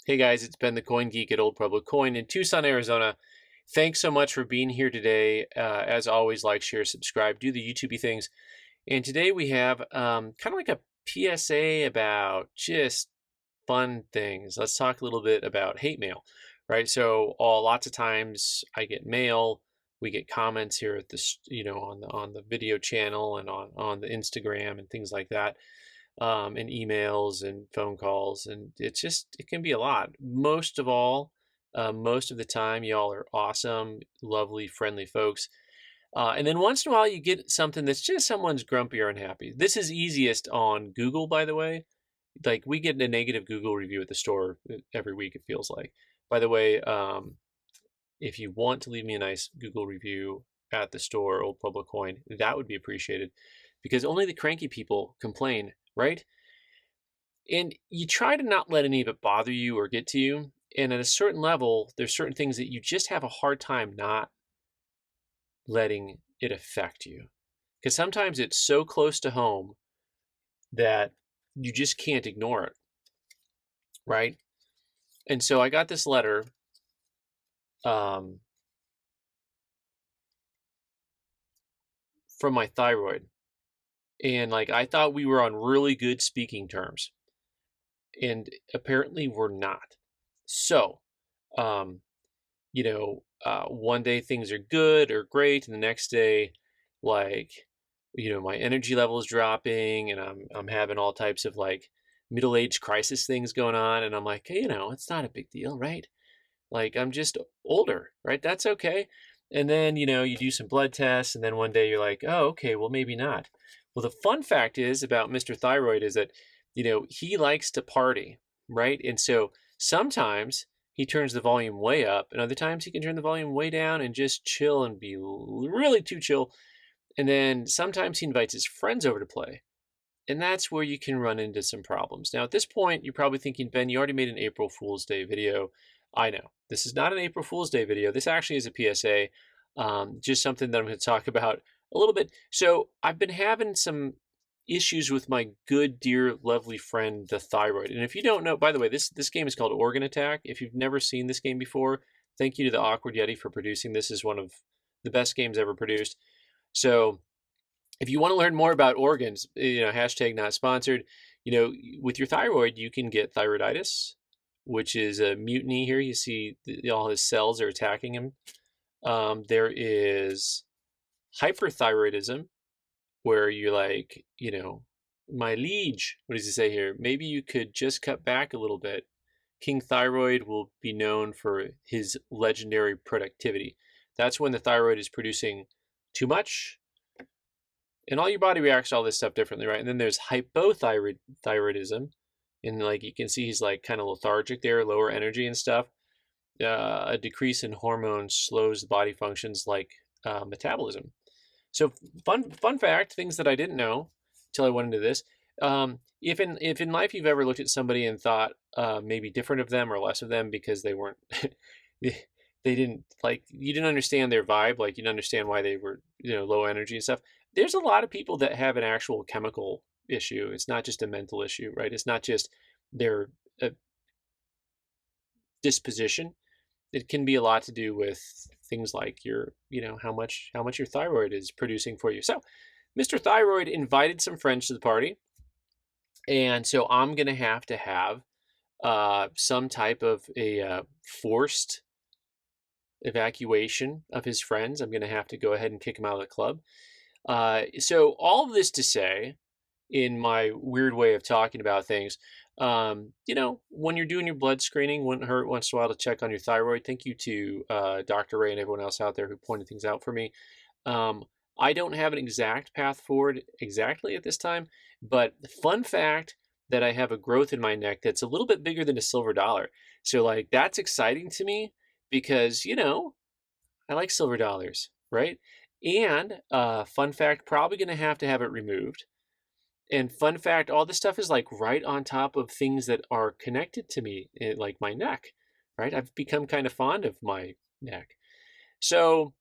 Hey guys, it's Ben the Coin Geek at Old Pueblo Coin in Tucson, Arizona. Thanks so much for being here today. As always, like, share, subscribe, do the YouTubey things. And today we have kind of like a PSA about just fun things. Let's talk a little bit about hate mail, right? So, lots of times I get mail. We get comments here at this, on the video channel and on the Instagram and things like that, and emails and phone calls, and it can be a lot. Most of all, most of the time, y'all are awesome, lovely, friendly folks. And then once in a while, you get something that's just someone's grumpy or unhappy. This is easiest on Google, by the way. Like, we get a negative Google review at the store every week, it feels like. By the way, if you want to leave me a nice Google review at the store, Old Pueblo Coin, that would be appreciated, because only the cranky people complain, right? And you try to not let any of it bother you or get to you. And at a certain level, there's certain things that you just have a hard time not letting it affect you. Because sometimes it's so close to home that you just can't ignore it, right? And so I got this letter from my thyroid. And like, I thought we were on really good speaking terms. And apparently we're not. So, um, one day things are good or great, and the next day, like, my energy level is dropping, and I'm having all types of like middle-age crisis things going on, and I'm like, hey, it's not a big deal, right? Like, I'm just older, right? That's okay. And then, you do some blood tests, and then one day you're like, oh, okay, well, maybe not. Well, the fun fact is about Mr. Thyroid is that, he likes to party, right? And so sometimes he turns the volume way up, and other times he can turn the volume way down and just chill and be really too chill. And then sometimes he invites his friends over to play. And that's where you can run into some problems. Now, at this point, you're probably thinking, Ben, you already made an April Fool's Day video. I know. This is not an April Fool's Day video. This actually is a PSA, just something that I'm going to talk about a little bit. So I've been having some issues with my good, dear, lovely friend, the Thyroid. And if you don't know, by the way, this game is called Organ Attack. If you've never seen this game before, thank you to the Awkward Yeti for producing this. Is one of the best games ever produced. So if you want to learn more about organs, hashtag not sponsored, with your thyroid, you can get thyroiditis, which is a mutiny here. You see all his cells are attacking him. There is hyperthyroidism, where you're like, my liege, what does he say here? Maybe you could just cut back a little bit. King Thyroid will be known for his legendary productivity. That's when the thyroid is producing too much, and all your body reacts to all this stuff differently, right? And then there's hypothyroidism, and like you can see he's like kind of lethargic there, lower energy and stuff. A decrease in hormones slows the body functions like metabolism. So fun fact, things that I didn't know until I went into this. If in life you've ever looked at somebody and thought maybe different of them or less of them because they weren't they didn't, like, you didn't understand their vibe, like you didn't understand why they were low energy and stuff. There's a lot of people that have an actual chemical issue. It's not just a mental issue, right? It's not just their disposition. It can be a lot to do with things like your, how much your thyroid is producing for you. So Mr. Thyroid invited some friends to the party, and so I'm gonna have to have some type of a forced evacuation of his friends. I'm gonna have to go ahead and kick him out of the club. So all of this to say, in my weird way of talking about things, when you're doing your blood screening, wouldn't hurt once in a while to check on your thyroid. Thank you to Dr. Ray and everyone else out there who pointed things out for me. I don't have an exact path forward exactly at this time, but fun fact that I have a growth in my neck that's a little bit bigger than a silver dollar. So like, that's exciting to me because, I like silver dollars, right? And fun fact, probably going to have it removed. And fun fact, all this stuff is like right on top of things that are connected to me, like my neck, right? I've become kind of fond of my neck. So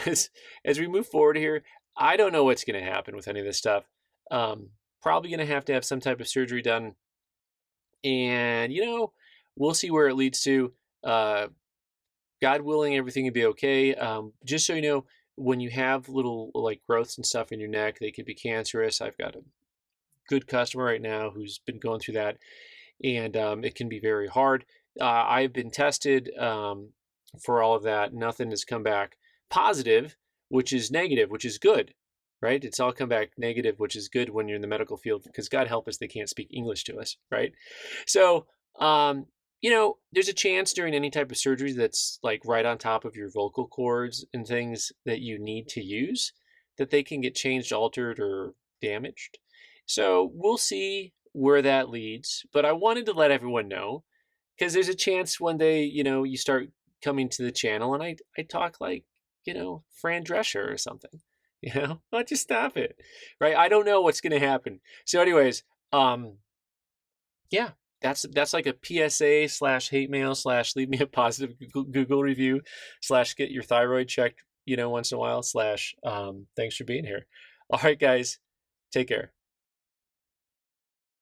as we move forward here, I don't know what's going to happen with any of this stuff. Probably going to have some type of surgery done And, we'll see where it leads to. Uh, God willing, everything will be okay. Just so you know, when you have little like growths and stuff in your neck, they could be cancerous. I've got a good customer right now who's been going through that, and it can be very hard. I've been tested for all of that. Nothing has come back positive, which is negative, which is good, right? It's all come back negative, which is good when you're in the medical field because God help us, they can't speak English to us, right? So, there's a chance during any type of surgery that's like right on top of your vocal cords and things that you need to use that they can get changed, altered, or damaged. So we'll see where that leads. But I wanted to let everyone know because there's a chance one day, you start coming to the channel and I talk like, Fran Drescher or something. I'll just stop it. Right. I don't know what's gonna happen. So, anyways, yeah, that's like a PSA slash hate mail slash leave me a positive Google review slash get your thyroid checked, once in a while slash thanks for being here. All right, guys, take care.